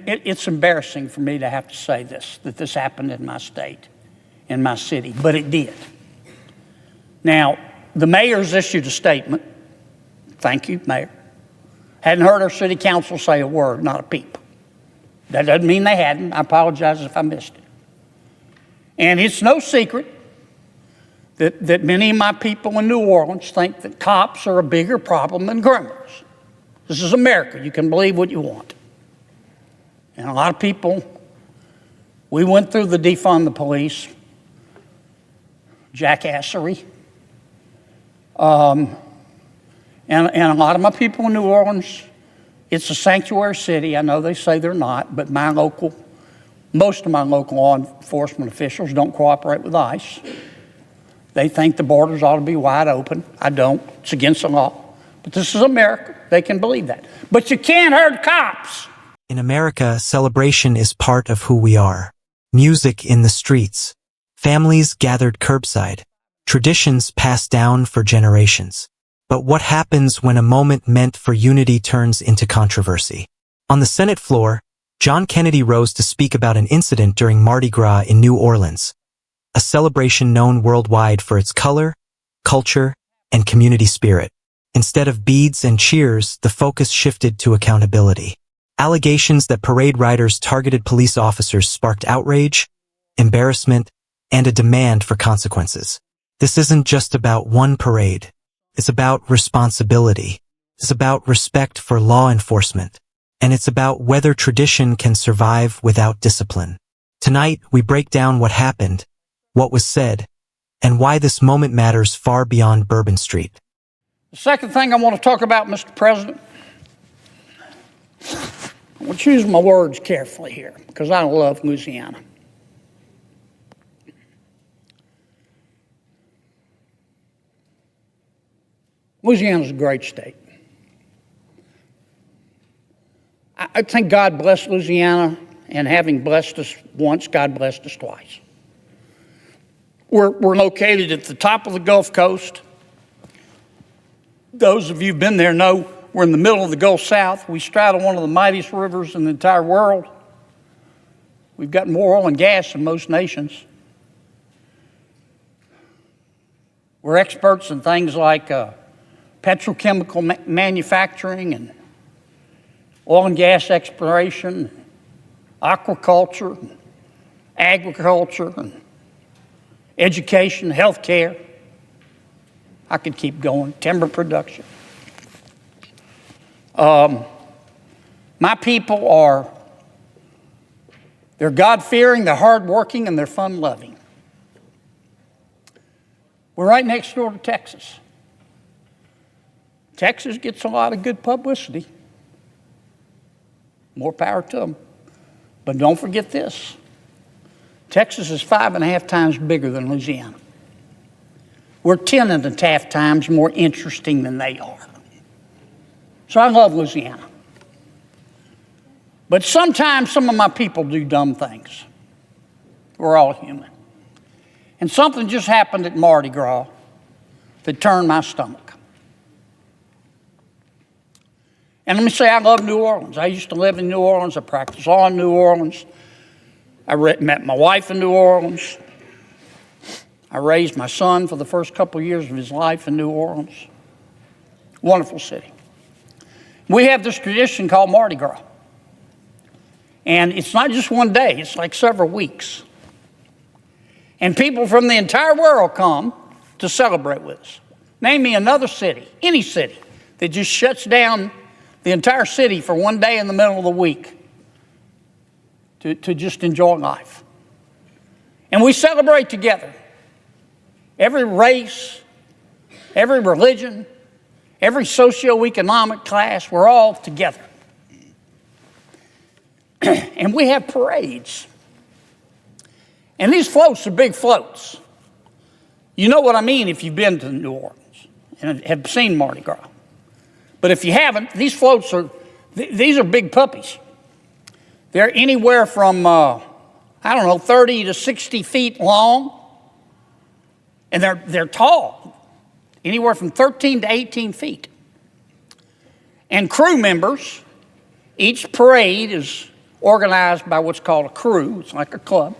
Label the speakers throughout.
Speaker 1: It's embarrassing for me to have to say this, that this happened in my state, in my city, but it did. Now, the mayor's issued a statement. Thank you, Mayor. Hadn't heard our city council say a word, not a peep. That doesn't mean they hadn't. I apologize if I missed it. And it's no secret that many of my people in New Orleans think that cops are a bigger problem than criminals. This is America. You can believe what you want. And a lot of people, we went through the defund the police, jackassery. And a lot of my people in New Orleans, it's a sanctuary city. I know they say they're not, but most of my local law enforcement officials don't cooperate with ICE. They think the borders ought to be wide open. I don't. It's against the law. But this is America. They can believe that. But you can't hurt cops.
Speaker 2: In America, celebration is part of who we are. Music in the streets. Families gathered curbside. Traditions passed down for generations. But what happens when a moment meant for unity turns into controversy? On the Senate floor, John Kennedy rose to speak about an incident during Mardi Gras in New Orleans, a celebration known worldwide for its color, culture, and community spirit. Instead of beads and cheers, the focus shifted to accountability. Allegations that parade riders targeted police officers sparked outrage, embarrassment, and a demand for consequences. This isn't just about one parade. It's about responsibility. It's about respect for law enforcement. And it's about whether tradition can survive without discipline. Tonight, we break down what happened, what was said, and why this moment matters far beyond Bourbon Street.
Speaker 1: The second thing I want to talk about, Mr. President, I want to choose my words carefully here because I love Louisiana. Louisiana's a great state. I think God blessed Louisiana, and having blessed us once, God blessed us twice. We're located at the top of the Gulf Coast. Those of you who've been there know we're in the middle of the Gulf South. We straddle one of the mightiest rivers in the entire world. We've got more oil and gas than most nations. We're experts in things like petrochemical manufacturing and oil and gas exploration, aquaculture, and agriculture, and education, healthcare. I could keep going. Timber production. My people they're God-fearing, they're hard-working, and they're fun-loving. We're right next door to Texas. Texas gets a lot of good publicity. More power to them. But don't forget this. Texas is 5.5 times bigger than Louisiana. We're 10.5 times more interesting than they are. So I love Louisiana. But sometimes some of my people do dumb things. We're all human. And something just happened at Mardi Gras that turned my stomach. And let me say, I love New Orleans. I used to live in New Orleans. I practiced law in New Orleans. I met my wife in New Orleans. I raised my son for the first couple of years of his life in New Orleans. Wonderful city. We have this tradition called Mardi Gras. And it's not just one day, it's like several weeks. And people from the entire world come to celebrate with us. Name me another city, any city, that just shuts down the entire city for one day in the middle of the week to just enjoy life. And we celebrate together. Every race, every religion, every socioeconomic class, we're all together. And we have parades. And these floats are big floats. You know what I mean if you've been to New Orleans and have seen Mardi Gras. But if you haven't, these floats these are big puppies. They're anywhere from, 30 to 60 feet long. And they're tall, anywhere from 13 to 18 feet. And crew members, each parade is organized by what's called a crew. It's like a club.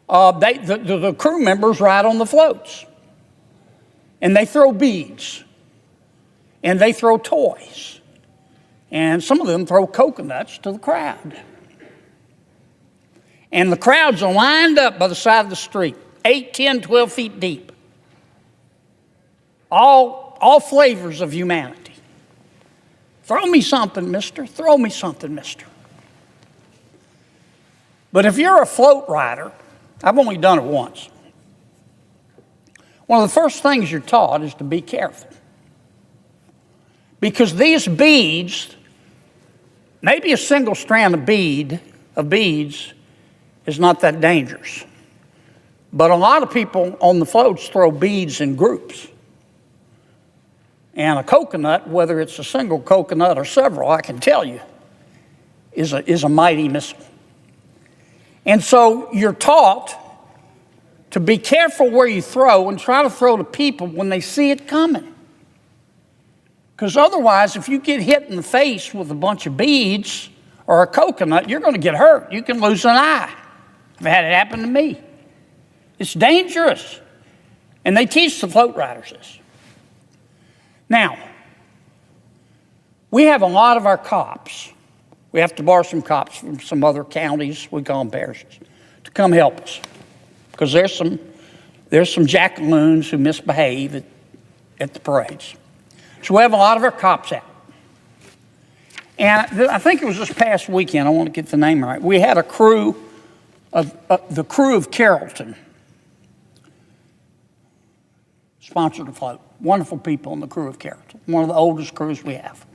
Speaker 1: The crew members ride on the floats, and they throw beads, and they throw toys, and some of them throw coconuts to the crowd. And the crowds are lined up by the side of the street, 8, 10, 12 feet deep. All flavors of humanity. Throw me something, mister. Throw me something, mister. But if you're a float rider, I've only done it once. One of the first things you're taught is to be careful. Because these beads, maybe a single strand of beads is not that dangerous. But a lot of people on the floats throw beads in groups. And a coconut, whether it's a single coconut or several, I can tell you, is a mighty missile. And so you're taught to be careful where you throw and try to throw to people when they see it coming. Because otherwise, if you get hit in the face with a bunch of beads or a coconut, you're going to get hurt. You can lose an eye. I've had it happen to me. It's dangerous. And they teach the float riders this. Now, we have a lot of our cops. We have to borrow some cops from some other counties, we call them parishes, to come help us. Because there's some jackaloons who misbehave at the parades. So we have a lot of our cops out. And I think it was this past weekend, I want to get the name right, we had the Krewe of Carrollton sponsored a float. Wonderful people in the Krewe of Carrollton, one of the oldest crews we have.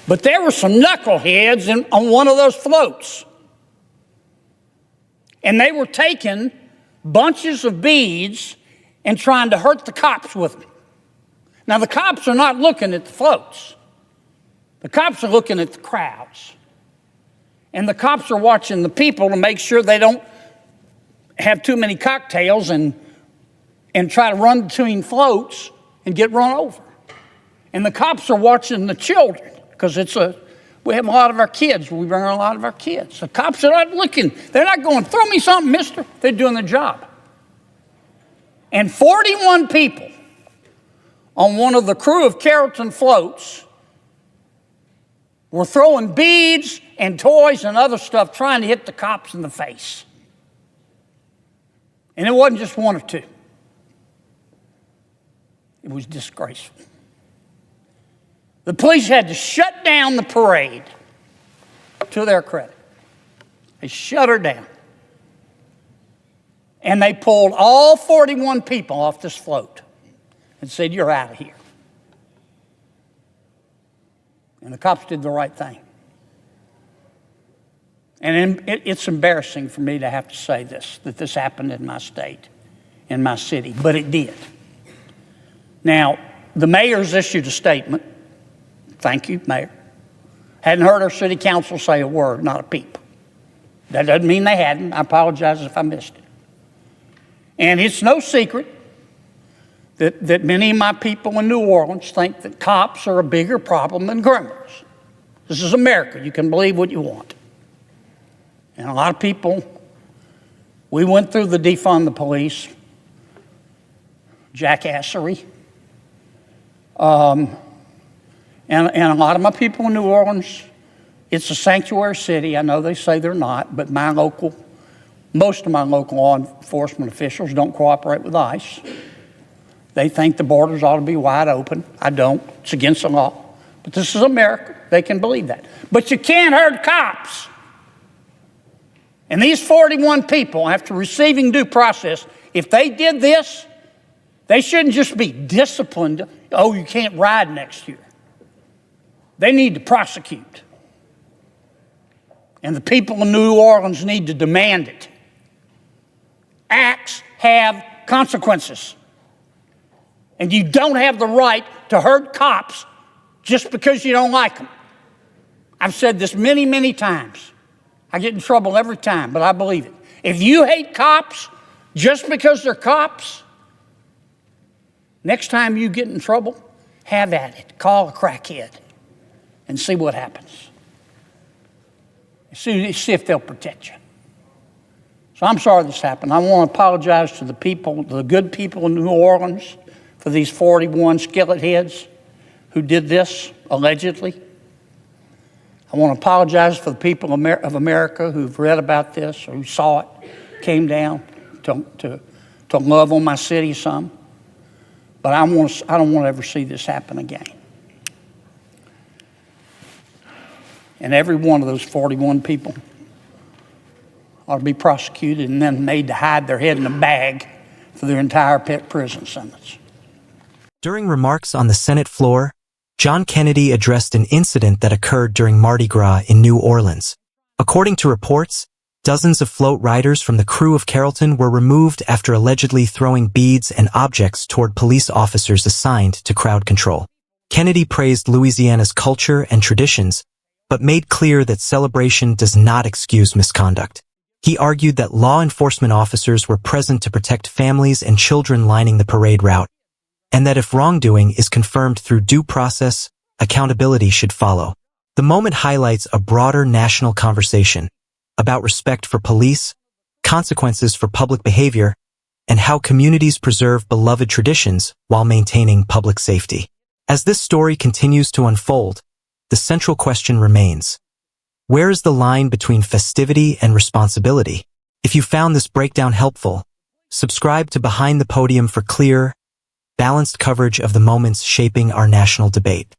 Speaker 1: But there were some knuckleheads on one of those floats. And they were taking bunches of beads and trying to hurt the cops with them. Now, the cops are not looking at the floats. The cops are looking at the crowds. And the cops are watching the people to make sure they don't have too many cocktails and try to run between floats and get run over. And the cops are watching the children, because we have a lot of our kids. We bring a lot of our kids. The cops are not looking. They're not going, throw me something, mister. They're doing their job. And 41 people on one of the Krewe of Carrollton floats were throwing beads and toys and other stuff trying to hit the cops in the face. And it wasn't just one or two. It was disgraceful. The police had to shut down the parade, to their credit. They shut her down. And they pulled all 41 people off this float and said, you're out of here. And the cops did the right thing. And it's embarrassing for me to have to say this, that this happened in my state, in my city, but it did. Now, the mayor's issued a statement. Thank you, Mayor. Hadn't heard our city council say a word, not a peep. That doesn't mean they hadn't. I apologize if I missed it. And it's no secret that many of my people in New Orleans think that cops are a bigger problem than criminals. This is America. You can believe what you want. And a lot of people, we went through the defund the police, jackassery. And a lot of my people in New Orleans, it's a sanctuary city. I know they say they're not, but most of my local law enforcement officials don't cooperate with ICE. They think the borders ought to be wide open. I don't. It's against the law. But this is America. They can believe that. But you can't hurt cops. And these 41 people, after receiving due process, if they did this, they shouldn't just be disciplined. Oh, you can't ride next year. They need to prosecute. And the people in New Orleans need to demand it. Acts have consequences. And you don't have the right to hurt cops just because you don't like them. I've said this many, many times. I get in trouble every time, but I believe it. If you hate cops just because they're cops, next time you get in trouble, have at it. Call a crackhead and see what happens. See if they'll protect you. So I'm sorry this happened. I want to apologize to the people, the good people in New Orleans, for these 41 skillet heads who did this, allegedly. I want to apologize for the people of America who've read about this or who saw it, came down to love on my city some. But I don't want to ever see this happen again. And every one of those 41 people ought to be prosecuted and then made to hide their head in a bag for their entire prison sentence.
Speaker 2: During remarks on the Senate floor, John Kennedy addressed an incident that occurred during Mardi Gras in New Orleans. According to reports, dozens of float riders from the Krewe of Carrollton were removed after allegedly throwing beads and objects toward police officers assigned to crowd control. Kennedy praised Louisiana's culture and traditions, but made clear that celebration does not excuse misconduct. He argued that law enforcement officers were present to protect families and children lining the parade route, and that if wrongdoing is confirmed through due process, accountability should follow. The moment highlights a broader national conversation about respect for police, consequences for public behavior, and how communities preserve beloved traditions while maintaining public safety. As this story continues to unfold, the central question remains: where is the line between festivity and responsibility? If you found this breakdown helpful, subscribe to Behind the Podium for clear, balanced coverage of the moments shaping our national debate.